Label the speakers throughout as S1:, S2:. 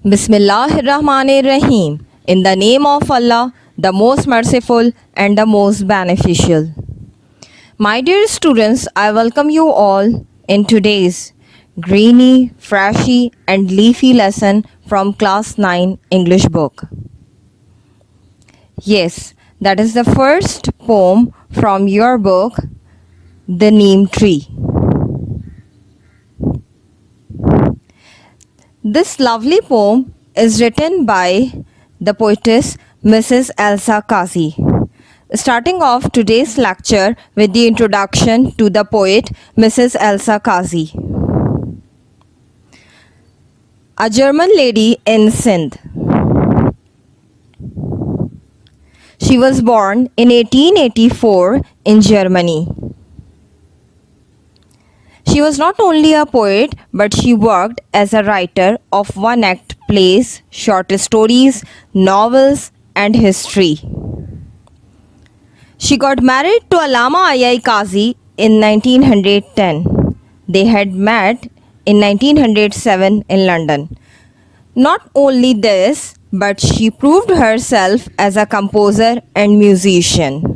S1: Bismillahirrahmanirrahim. In the name of Allah, the most merciful and the most beneficial. My dear students, I welcome you all in today's greeny, freshy and leafy lesson from class 9 English book. Yes, that is the first poem from your book, The Neem Tree. This lovely poem is written by the poetess Mrs. Elsa Kazi. Starting off today's lecture with the introduction to the poet Mrs. Elsa Kazi. A German lady in Sindh. She was born in 1884 in Germany. She was not only a poet, but she worked as a writer of one-act plays, short stories, novels, and history. She got married to Allama Ayai Kazi in 1910. They had met in 1907 in London. Not only this, but she proved herself as a composer and musician.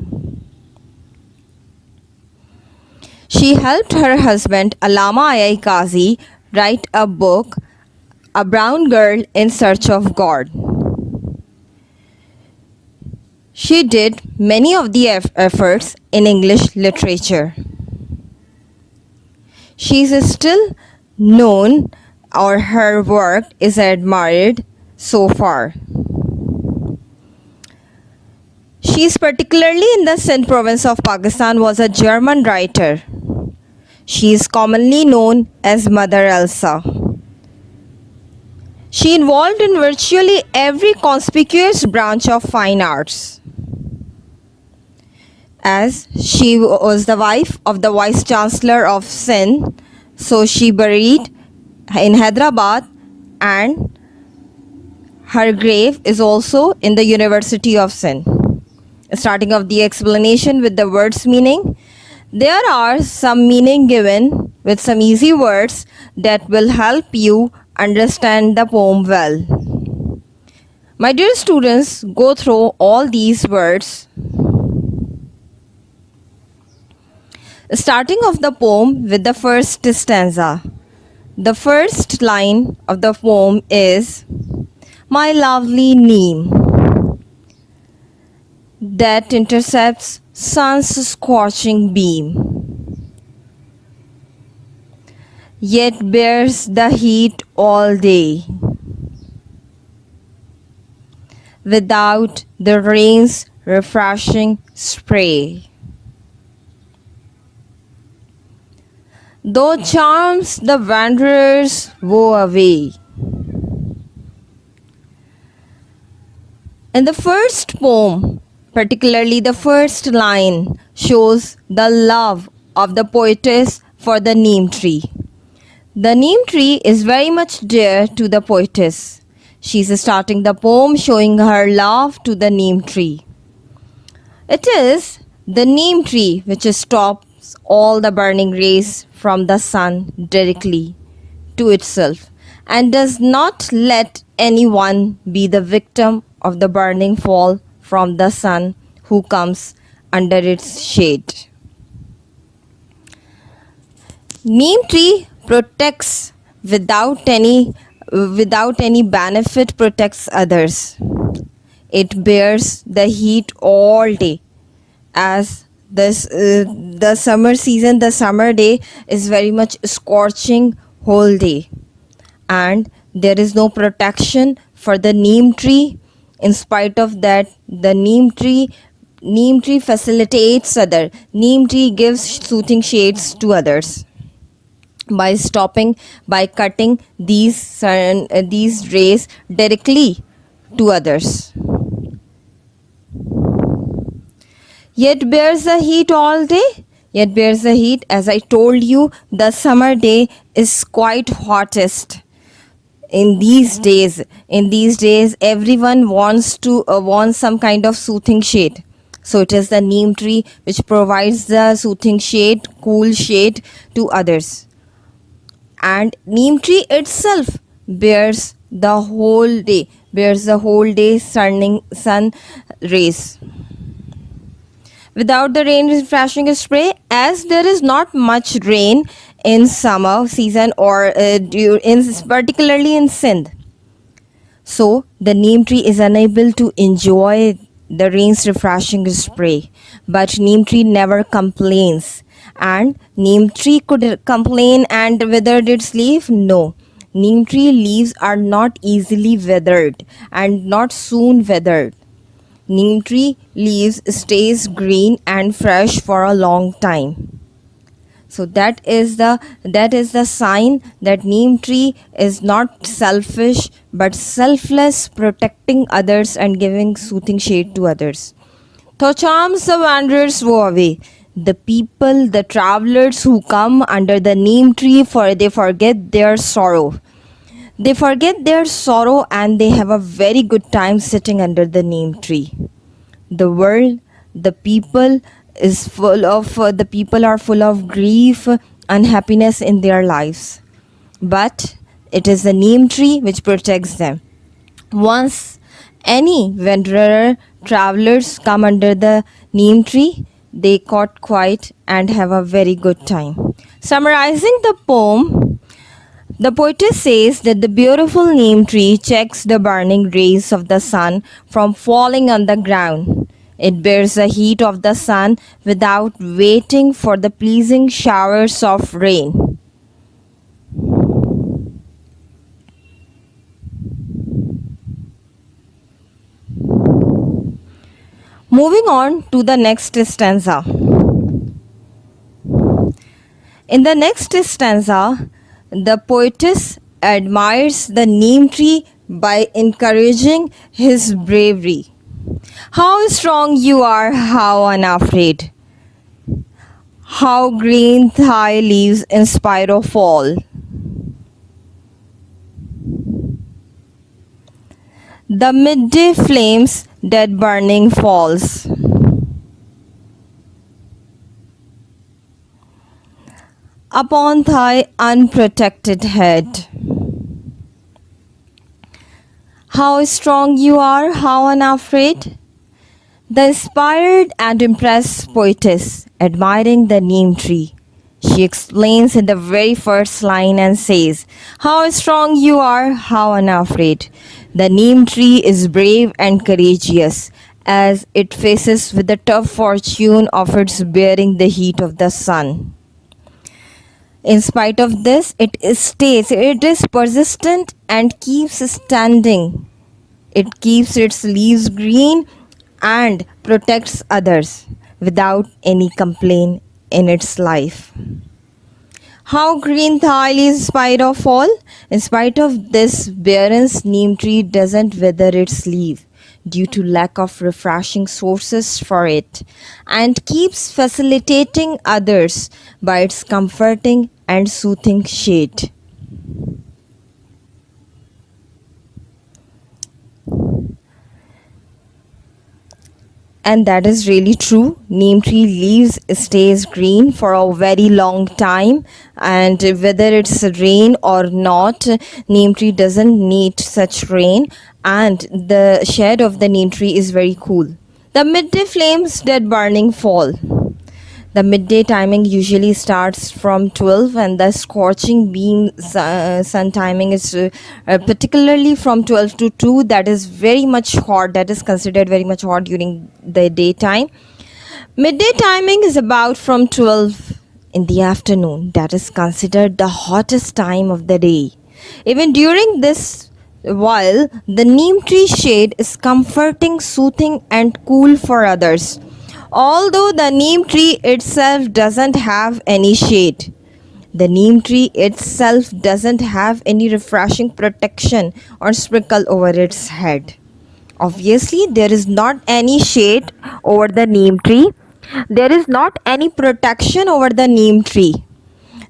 S1: She helped her husband Allama Ayai Kazi write a book, A Brown Girl in Search of God. She did many of the efforts in English literature. She is still known, or her work is admired so far. She is particularly in the Sindh province of Pakistan was a German writer. She is commonly known as Mother Elsa. She involved in virtually every conspicuous branch of fine arts. As she was the wife of the Vice Chancellor of Sindh, so she buried in Hyderabad, and her grave is also in the University of Sindh. Starting off the explanation with the words meaning. There are some meaning given with some easy words that will help you understand the poem well. My dear students, go through all these words. Starting off the poem with the first stanza. The first line of the poem is, My lovely neem that intercepts sun's scorching beam, yet bears the heat all day, without the rain's refreshing spray. Though charms the wanderers woe away. In the first poem, particularly the first line, shows the love of the poetess for the neem tree. The neem tree is very much dear to the poetess. She is starting the poem showing her love to the neem tree. It is the neem tree which stops all the burning rays from the sun directly to itself and does not let anyone be the victim of the burning fall from the sun who comes under its shade. Neem tree protects without any benefit, protects others. It bears the heat all day, as the summer season, the summer day is very much scorching whole day, and there is no protection for the neem tree. In spite of that, the neem tree facilitates other. Neem tree gives soothing shades to others by cutting these rays directly to others. Yet bears the heat all day. Yet bears the heat. As I told you, the summer day is quite hottest. In these days, everyone wants some kind of soothing shade. So it is the neem tree which provides the soothing shade, cool shade to others. And neem tree itself bears the whole day, bears the whole day sun rays. Without the rain refreshing spray, as there is not much rain in summer season or particularly in Sindh, so the neem tree is unable to enjoy the rain's refreshing spray. But neem tree never complains. And neem tree could complain and withered its leaf? No. Neem tree leaves are not easily withered and not soon withered. Neem tree leaves stays green and fresh for a long time. So that is the sign that neem tree is not selfish but selfless, protecting others and giving soothing shade to others. Though charms the wanderers woe away, the people, the travelers who come under the neem tree, for they forget their sorrow. They forget their sorrow and they have a very good time sitting under the neem tree. The world, the people is full of the people are full of grief, unhappiness in their lives, but it is the neem tree which protects them. Once any wanderer travelers come under the neem tree, they caught quiet and have a very good time. Summarizing the poem, the poetess says that the beautiful neem tree checks the burning rays of the sun from falling on the ground. It bears the heat of the sun without waiting for the pleasing showers of rain. Moving on to the next stanza. In the next stanza, the poetess admires the neem tree by encouraging his bravery. How strong you are, how unafraid. How green thy leaves in spite of all. The midday flames dead burning falls. Upon thy unprotected head. How strong you are, how unafraid. The inspired and impressed poetess, admiring the neem tree, she explains in the very first line and says, how strong you are, how unafraid. The neem tree is brave and courageous as it faces with the tough fortune of its bearing the heat of the sun. In spite of this, it is persistent and keeps standing. It keeps its leaves green and protects others without any complaint in its life. How green thy leaves in spite of all? In spite of this, barren's neem tree doesn't wither its leaf due to lack of refreshing sources for it, and keeps facilitating others by its comforting and soothing shade. And that is really true. Neem tree leaves stays green for a very long time, and whether it's rain or not, neem tree doesn't need such rain, and the shade of the neem tree is very cool. The midday flames dead burning fall. The midday timing usually starts from 12, and the scorching beam sun timing is particularly from 12 to 2. That is very much hot. That is considered very much hot during the daytime. Midday timing is about from 12 in the afternoon. That is considered the hottest time of the day. Even during this while, the neem tree shade is comforting, soothing, and cool for others. Although the neem tree itself doesn't have any shade, the neem tree itself doesn't have any refreshing protection or sprinkle over its head. Obviously, there is not any shade over the neem tree. There is not any protection over the neem tree.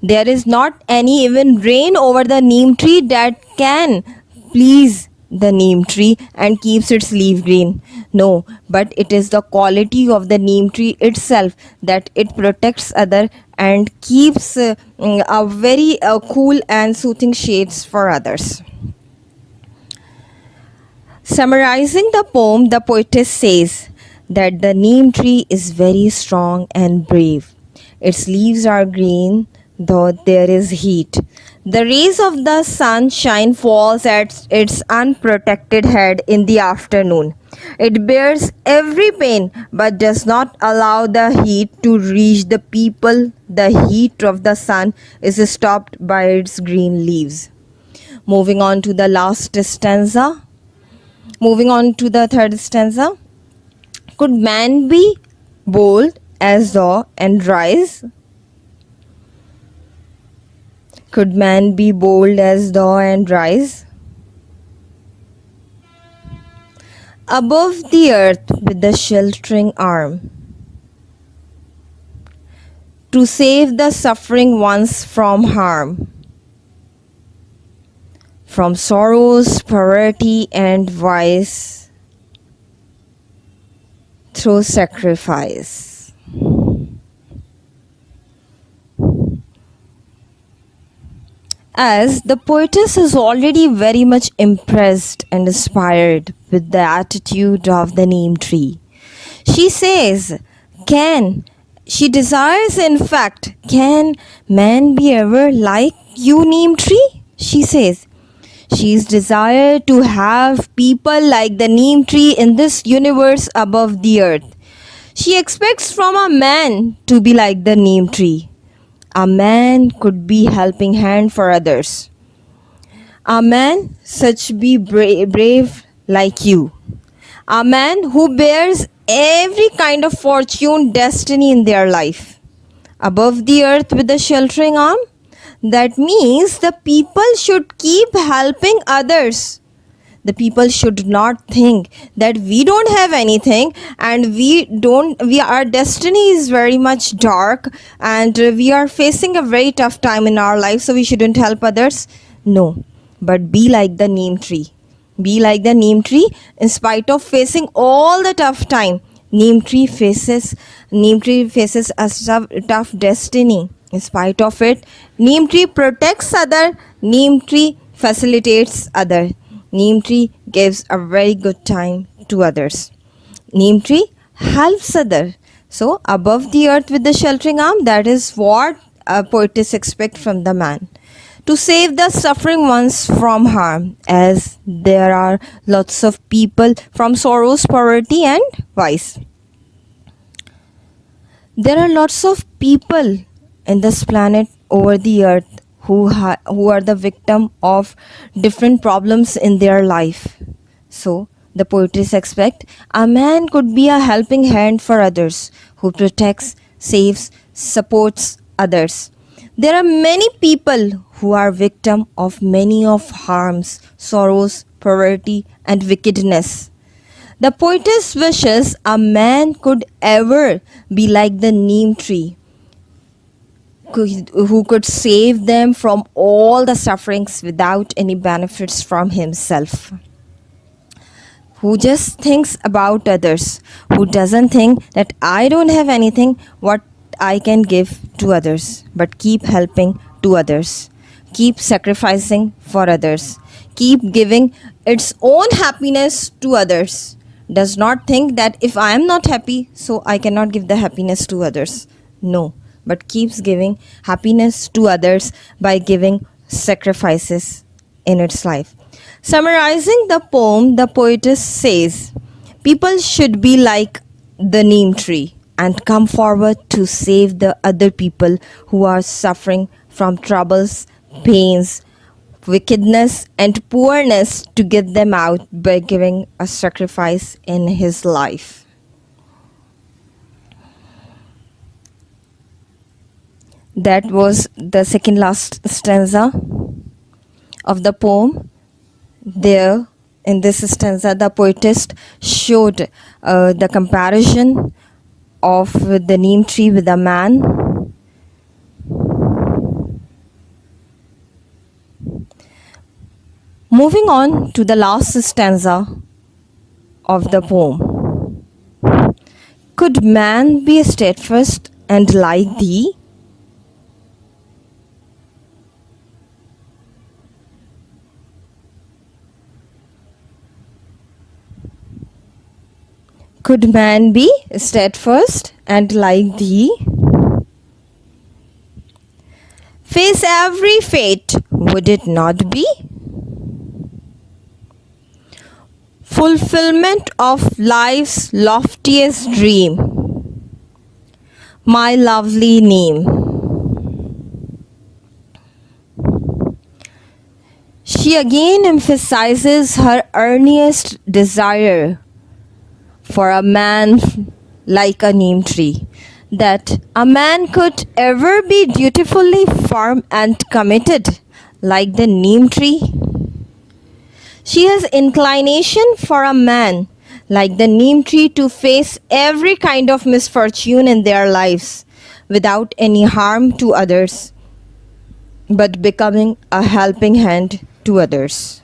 S1: There is not any even rain over the neem tree that can please the neem tree and keeps its leaf green. No, but it is the quality of the neem tree itself that it protects other and keeps a very cool and soothing shades for others. Summarizing the poem, the poetess says that the neem tree is very strong and brave. Its leaves are green, though there is heat. The rays of the sunshine falls at its unprotected head in the afternoon. It bears every pain but does not allow the heat to reach the people. The heat of the sun is stopped by its green leaves. Moving on to the last stanza. Moving on to the third stanza. Could man be bold as thou and rise? Could man be bold as thou and rise? Above the earth with the sheltering arm, to save the suffering ones from harm, from sorrows, poverty, and vice, through sacrifice. As the poetess is already very much impressed and inspired with the attitude of the neem tree, she says, she desires, in fact, can man be ever like you, neem tree? She says, she's desired to have people like the neem tree in this universe above the earth. She expects from a man to be like the neem tree. A man could be helping hand for others. A man such be brave like you. A man who bears every kind of fortune, destiny in their life. Above the earth with a sheltering arm. That means the people should keep helping others. The people should not think that we don't have anything and our destiny is very much dark and we are facing a very tough time in our life, so we shouldn't help others. No, but be like the neem tree. Be like the neem tree in spite of facing all the tough time. Neem tree faces a tough destiny. In spite of it, neem tree protects other. Neem tree facilitates other. Neem tree gives a very good time to others. Neem tree helps other. So above the earth with the sheltering arm, that is what a poetess expects from the man. To save the suffering ones from harm, as there are lots of people from sorrows, poverty and vice. There are lots of people in this planet over the earth who are the victim of different problems in their life. So the poetess expect a man could be a helping hand for others, who protects, saves, supports others. There are many people who are victim of many of harms, sorrows, poverty and wickedness. The poetess wishes a man could ever be like the neem tree, who could save them from all the sufferings without any benefits from himself. Who just thinks about others, who doesn't think that I don't have anything what I can give to others, but keep helping to others, keep sacrificing for others, keep giving its own happiness to others. Does not think that if I am not happy, so I cannot give the happiness to others. No, but keeps giving happiness to others by giving sacrifices in its life. Summarizing the poem, the poetess says, people should be like the neem tree and come forward to save the other people who are suffering from troubles, pains, wickedness and poorness, to get them out by giving a sacrifice in his life. That was the second last stanza of the poem. There in this stanza, the poetess showed the comparison of the neem tree with a man. Moving on to the last stanza of the poem. Could man be steadfast and like thee? Could man be steadfast and like thee? Face every fate, would it not be? Fulfillment of life's loftiest dream, my lovely name. She again emphasizes her earnest desire for a man like a neem tree, that a man could ever be dutifully firm and committed like the neem tree. She has inclination for a man like the neem tree to face every kind of misfortune in their lives without any harm to others, but becoming a helping hand to others.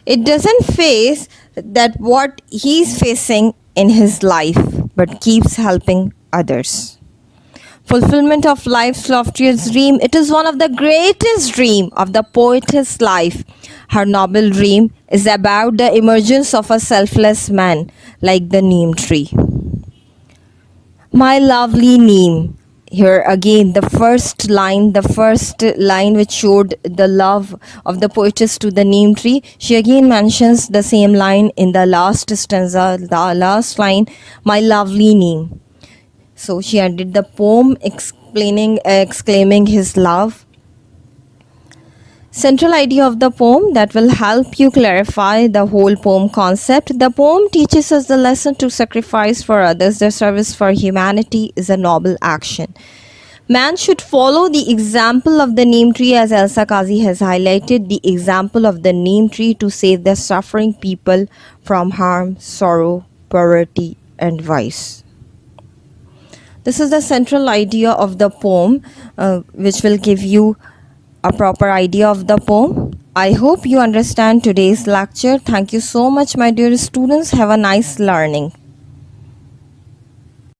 S1: It doesn't face that what he's facing in his life, but keeps helping others. Fulfillment of life's loftiest dream, it is one of the greatest dream of the poetess life. Her noble dream is about the emergence of a selfless man like the neem tree. My lovely neem. Here again the first line which showed the love of the poetess to the neem tree, she again mentions the same line in the last stanza, the last line, my lovely neem. So she ended the poem exclaiming his love. Central idea of the poem that will help you clarify the whole poem concept. The poem teaches us the lesson to sacrifice for others. The service for humanity is a noble action. Man should follow the example of the neem tree, as Elsa Kazi has highlighted, the example of the neem tree to save the suffering people from harm, sorrow, poverty and vice. This is the central idea of the poem, which will give you a proper idea of the poem. I hope you understand today's lecture. Thank you so much, my dear students. Have a nice learning.